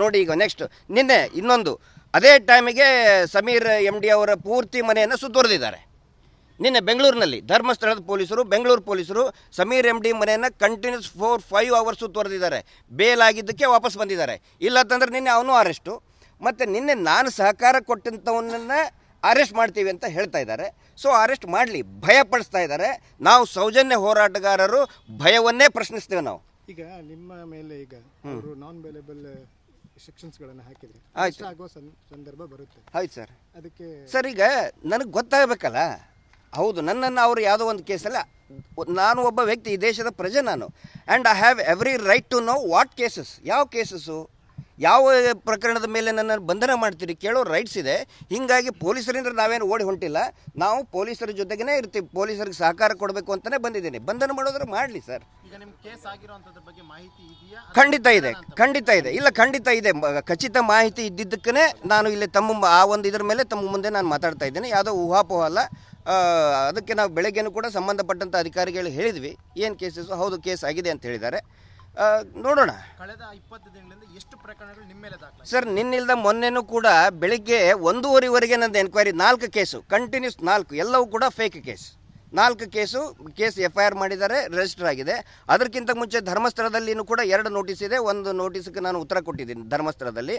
ನೋಡಿ ಈಗ ನೆಕ್ಸ್ಟ್ ನಿನ್ನೆ ಇನ್ನೊಂದು ಅದೇ ಟೈಮಿಗೆ ಸಮೀರ್ MD ಅವರ ಪೂರ್ತಿ ಮನೆಯನ್ನು ಸುತ್ತುವರೆದಿದ್ದಾರೆ. ನಿನ್ನೆ ಬೆಂಗಳೂರಿನಲ್ಲಿ ಧರ್ಮಸ್ಥಳದ ಪೊಲೀಸರು, ಬೆಂಗಳೂರು ಪೊಲೀಸರು ಸಮೀರ್ MD ಮನೆಯನ್ನು ಕಂಟಿನ್ಯೂಸ್ 4-5 ಅವರ್ಸ್ ಸುತ್ತುವರೆದಿದ್ದಾರೆ. ಬೇಲ್ ಆಗಿದ್ದಕ್ಕೆ ವಾಪಸ್ ಬಂದಿದ್ದಾರೆ. ಇಲ್ಲಂತಂದ್ರೆ ನಿನ್ನೆ ಅವನು ಅರೆಸ್ಟು. ಮತ್ತು ನಿನ್ನೆ ನಾನು ಸಹಕಾರ ಕೊಟ್ಟಂಥವನ್ನ ಅರೆಸ್ಟ್ ಮಾಡ್ತೀವಿ ಅಂತ ಹೇಳ್ತಾ ಇದ್ದಾರೆ. ಸೊ ಅರೆಸ್ಟ್ ಮಾಡಲಿ, ಭಯಪಡಿಸ್ತಾ ಇದ್ದಾರೆ. ನಾವು ಸೌಜನ್ಯ ಹೋರಾಟಗಾರರು ಭಯವನ್ನೇ ಪ್ರಶ್ನಿಸ್ತೇವೆ ನಾವು. ಈಗ ನಿಮ್ಮ ಮೇಲೆ ಈಗ ಅವರು ನಾನ್ ಬೇಲೇಬಲ್ ಸೆಕ್ಷನ್ಸ್ಗಳನ್ನು ಹಾಕಿದ್ರೆ ಆಗುವ ಸಂದರ್ಭ ಬರುತ್ತೆ. ಆಯ್ತು ಸರ್. ಅದಕ್ಕೆ ಸರ್ ಈಗ ನನಗೆ ಗೊತ್ತಾಗಬೇಕಲ್ಲ. ಹೌದು, ನನ್ನನ್ನು ಅವರು ಯಾವುದೋ ಒಂದು ಕೇಸಲ್ಲ, ನಾನು ಒಬ್ಬ ವ್ಯಕ್ತಿ, ಈ ದೇಶದ ಪ್ರಜೆ ನಾನು. And I have every right to know what cases, ಯಾವ ಕೇಸಸ್ಸು, ಯಾವ ಪ್ರಕರಣದ ಮೇಲೆ ನನ್ನನ್ನು ಬಂಧನ ಮಾಡ್ತೀರಿ ಕೇಳೋ ರೈಟ್ಸ್ ಇದೆ. ಹೀಗಾಗಿ ಪೊಲೀಸರಿಂದ ನಾವೇನು ಓಡಿ ಹೊಂಟಿಲ್ಲ, ನಾವು ಪೊಲೀಸರ ಜೊತೆಗೇ ಇರ್ತೀವಿ. ಪೊಲೀಸರಿಗೆ ಸಹಕಾರ ಕೊಡಬೇಕು ಅಂತಲೇ ಬಂದಿದ್ದೀನಿ. ಬಂಧನ ಮಾಡೋದ್ರೆ ಮಾಡಲಿ ಸರ್. ಖಂಡಿತ ಇದೆ, ಖಂಡಿತ ಇದೆ. ಇಲ್ಲ, ಖಂಡಿತ ಇದೆ. ಖಚಿತ ಮಾಹಿತಿ ಇದ್ದಿದ್ದಕ್ಕೇ ನಾನು ಇಲ್ಲಿ ಆ ಒಂದು ಇದರ ಮೇಲೆ ತಮ್ಮ ಮುಂದೆ ನಾನು ಮಾತಾಡ್ತಾ ಇದ್ದೇನೆ. ಯಾವುದೋ ಊಹಾಪೋಹ ಅಲ್ಲ. ಅದಕ್ಕೆ ನಾವು ಬೆಳಗ್ಗೆನೂ ಕೂಡ ಸಂಬಂಧಪಟ್ಟಂಥ ಅಧಿಕಾರಿಗಳಿಗೆ ಹೇಳಿದ್ವಿ ಏನು ಕೇಸಸ್ಸು. ಹೌದು, ಕೇಸ್ ಆಗಿದೆ ಅಂತ ಹೇಳಿದ್ದಾರೆ. ನೋಡೋಣ. ಕಳೆದ 20 ದಿನಗಳಿಂದ ಎಷ್ಟು ಪ್ರಕರಣಗಳು ನಿಮ್ಮ ಮೇಲೆ ದಾಖಲಾಗಿದೆ ಸರ್? ನಿನ್ನಿಲ್ದ ಮೊನ್ನೆನೂ ಕೂಡ ಬೆಳಿಗ್ಗೆ 1:30ವರೆಗೆ ನಂದು ಎನ್ಕ್ವೈರಿ 4 ಕೇಸು ಕಂಟಿನ್ಯೂಸ್, 4 ಎಲ್ಲವೂ ಕೂಡ ಫೇಕ್ ಕೇಸ್. 4 ಕೇಸ್ FIR ಮಾಡಿದ್ದಾರೆ, ರಿಜಿಸ್ಟರ್ ಆಗಿದೆ. ಅದಕ್ಕಿಂತ ಮುಂಚೆ ಧರ್ಮಸ್ಥಳದಲ್ಲಿನೂ ಕೂಡ 2 ನೋಟಿಸ್ ಇದೆ. ಒಂದು ನೋಟಿಸ್ಗೆ ನಾನು ಉತ್ತರ ಕೊಟ್ಟಿದ್ದೀನಿ ಧರ್ಮಸ್ಥಳದಲ್ಲಿ.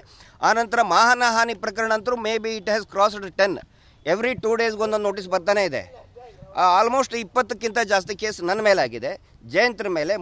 ಆನಂತರ ಮಾನಹಾನಿ ಪ್ರಕರಣ ಅಂತೂ may be it has crossed 10. Every 2 ಡೇಸ್ಗೆ ಒಂದೊಂದು ನೋಟಿಸ್ ಬರ್ತಾನೆ ಇದೆ. ಆಲ್ಮೋಸ್ಟ್ 20ಕ್ಕಿಂತ ಜಾಸ್ತಿ ಕೇಸ್ ನನ್ನ ಮೇಲಾಗಿದೆ, ಜಯಂತ್ರ ಮೇಲೆ.